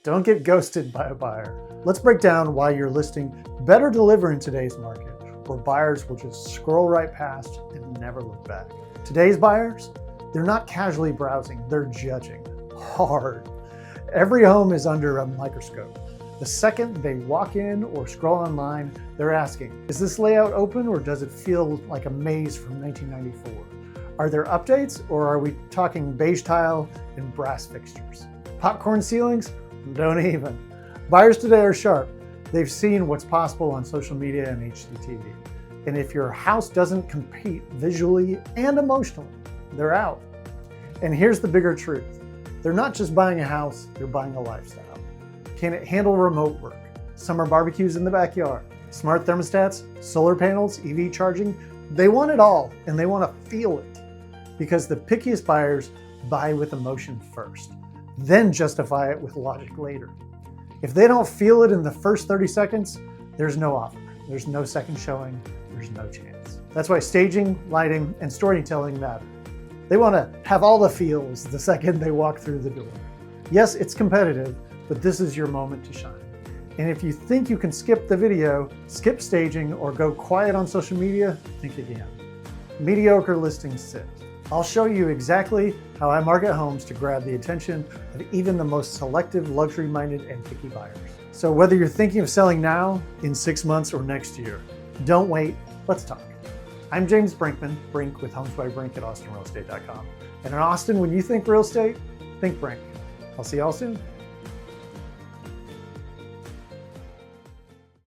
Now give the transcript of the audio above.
Don't get ghosted by a buyer. Let's break down why your listing better deliver in today's market, where buyers will just scroll right past and never look back. Today's buyers, they're not casually browsing, they're judging hard. Every home is under a microscope. The second they walk in or scroll online, they're asking, is this layout open or does it feel like a maze from 1994? Are there updates or are we talking beige tile and brass fixtures? Popcorn ceilings? Don't even. Buyers today are sharp. They've seen what's possible on social media and HGTV. And if your house doesn't compete visually and emotionally, they're out. And here's the bigger truth. They're not just buying a house, they're buying a lifestyle. Can it handle remote work, summer barbecues in the backyard, smart thermostats, solar panels, EV charging? They want it all and they want to feel it. Because the pickiest buyers buy with emotion first, then justify it with logic later. If they don't feel it in the first 30 seconds, there's no offer. There's no second showing, there's no chance. That's why staging, lighting, and storytelling matter. They want to have all the feels the second they walk through the door. Yes, it's competitive, but this is your moment to shine. And if you think you can skip the video, skip staging, or go quiet on social media, think again. Mediocre listings sit. I'll show you exactly how I market homes to grab the attention of even the most selective, luxury-minded, and picky buyers. So whether you're thinking of selling now, in 6 months, or next year, don't wait, let's talk. I'm James Brinkman, Brink with Homes by Brink at AustinRealEstate.com. And in Austin, when you think real estate, think Brink. I'll see y'all soon.